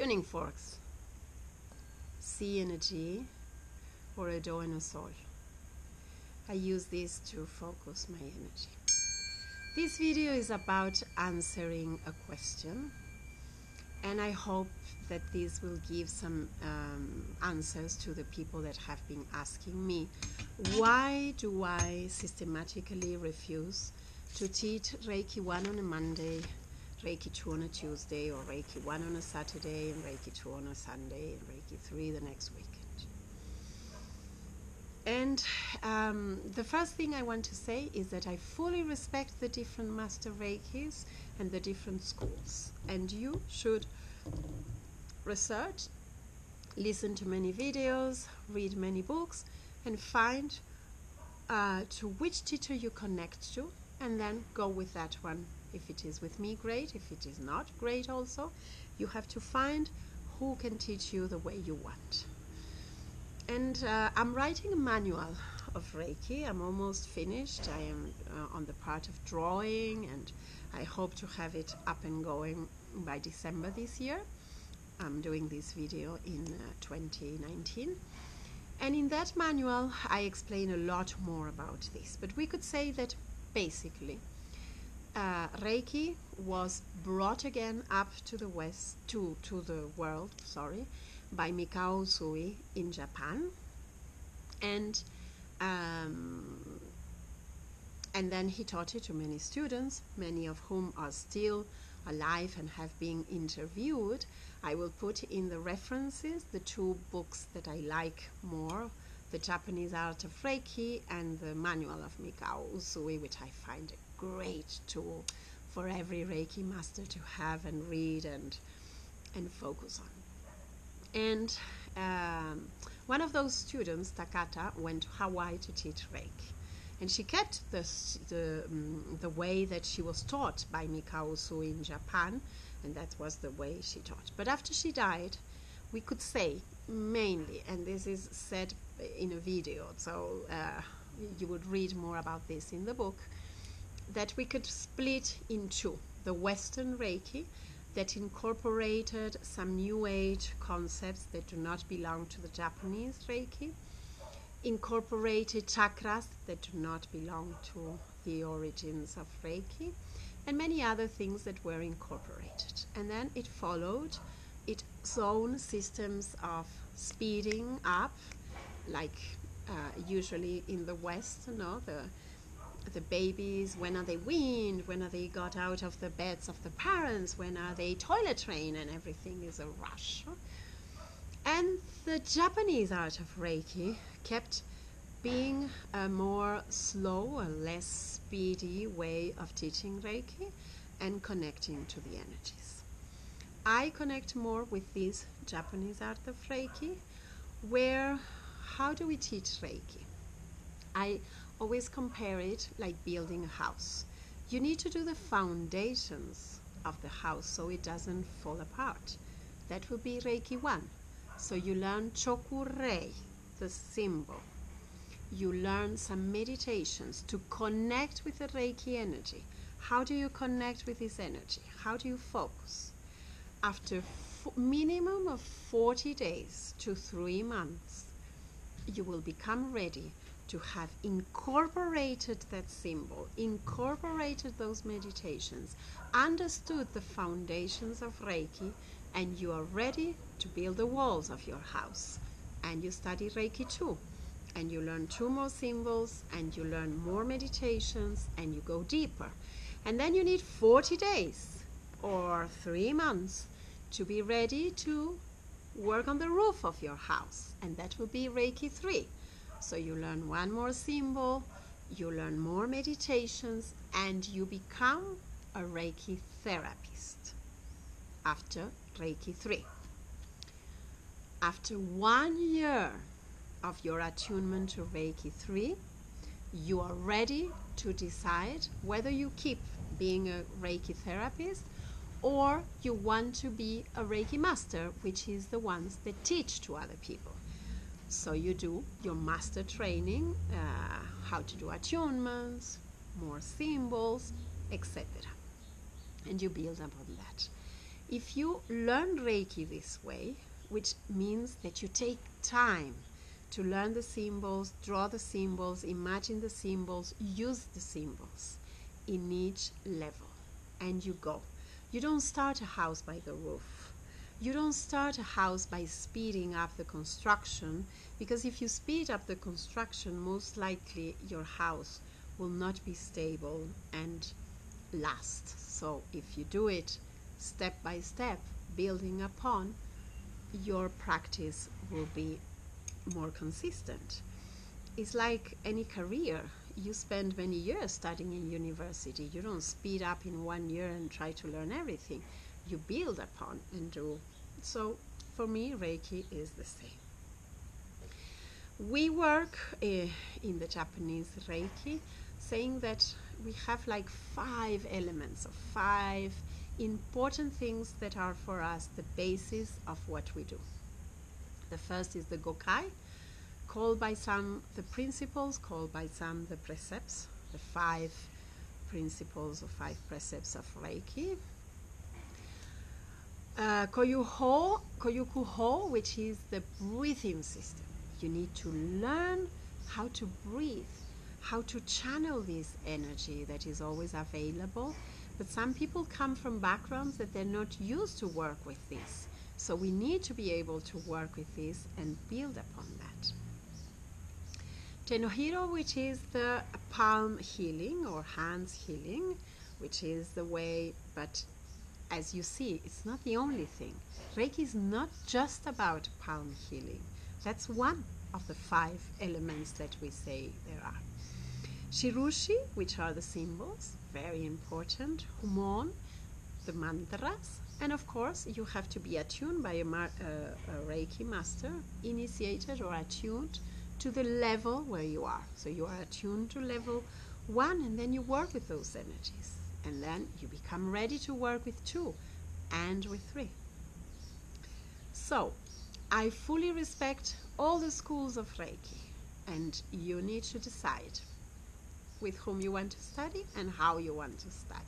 tuning forks, C and a G, or a Do and a Sol. I use this to focus my energy. This video is about answering a question, and I hope that this will give some answers to the people that have been asking me, why do I systematically refuse to teach Reiki 1 on a Monday, Reiki 2 on a Tuesday, or Reiki 1 on a Saturday, and Reiki 2 on a Sunday, and Reiki 3 the next weekend? And the first thing I want to say is that I fully respect the different Master Reikis and the different schools. And you should research, listen to many videos, read many books, and find to which teacher you connect to, and then go with that one. If it is with me, great. If it is not, great also. You have to find who can teach you the way you want. And I'm writing a manual of Reiki. I'm almost finished. I am on the part of drawing, and I hope to have it up and going by December this year. I'm doing this video in 2019. And in that manual, I explain a lot more about this. But we could say that basically, Reiki was brought again up to the West, to the world, sorry, by Mikao Usui in Japan, and then he taught it to many students, many of whom are still alive and have been interviewed. I will put in the references the two books that I like more, The Japanese Art of Reiki and the Manual of Mikao Usui, which I find a great tool for every Reiki master to have and read and focus on. And one of those students, Takata, went to Hawaii to teach Reiki. And she kept the way that she was taught by Mikao Usui in Japan, and that was the way she taught. But after she died, we could say mainly, and this is said in a video, so you would read more about this in the book, that we could split in two: the Western Reiki, that incorporated some New Age concepts that do not belong to the Japanese Reiki, incorporated chakras that do not belong to the origins of Reiki, and many other things that were incorporated. And then it followed its own systems of speeding up, like usually in the West, the babies, when are they weaned, when are they got out of the beds of the parents, when are they toilet trained, and everything is a rush. And the Japanese art of Reiki kept being a more slow, a less speedy way of teaching Reiki and connecting to the energies. I connect more with this Japanese art of Reiki, where, how do we teach Reiki? I always compare it like building a house. You need to do the foundations of the house so it doesn't fall apart. That would be Reiki 1. So you learn Choku-rei, the symbol. You learn some meditations to connect with the Reiki energy. How do you connect with this energy? How do you focus? After minimum of 40 days to 3 months, you will become ready to have incorporated that symbol, incorporated those meditations, understood the foundations of Reiki, and you are ready to build the walls of your house. And you study Reiki 2, and you learn 2 more symbols, and you learn more meditations, and you go deeper. And then you need 40 days or 3 months to be ready to work on the roof of your house, and that will be Reiki 3. So you learn 1 more symbol, you learn more meditations, and you become a Reiki therapist after Reiki 3. After 1 year of your attunement to Reiki 3, you are ready to decide whether you keep being a Reiki therapist or you want to be a Reiki master, which is the ones that teach to other people. So you do your master training, how to do attunements, more symbols, etc. And you build upon that. If you learn Reiki this way, which means that you take time to learn the symbols, draw the symbols, imagine the symbols, use the symbols in each level, and you go. You don't start a house by the roof. You don't start a house by speeding up the construction, because if you speed up the construction, most likely your house will not be stable and last. So if you do it step by step, building upon, your practice will be more consistent. It's like any career. You spend many years studying in university. You don't speed up in 1 year and try to learn everything. You build upon and do. So for me, Reiki is the same. We work in the Japanese Reiki saying that we have like 5 elements of 5 important things that are for us the basis of what we do. The first is the Gokai, called by some the principles, called by some the precepts, the 5 principles or 5 precepts of Reiki. Koyuku-ho, which is the breathing system. You need to learn how to breathe, how to channel this energy that is always available. But some people come from backgrounds that they're not used to work with this. So we need to be able to work with this and build upon that. Tenohiro, which is the palm healing or hands healing, which is the way, but as you see, it's not the only thing. Reiki is not just about palm healing. That's one of the 5 elements that we say there are. Shirushi, which are the symbols, very important. Humon, the mantras. And of course, you have to be attuned by a Reiki master, initiated or attuned to the level where you are. So you are attuned to level 1, and then you work with those energies. And then you become ready to work with 2 and with 3. So I fully respect all the schools of Reiki, and you need to decide with whom you want to study and how you want to study.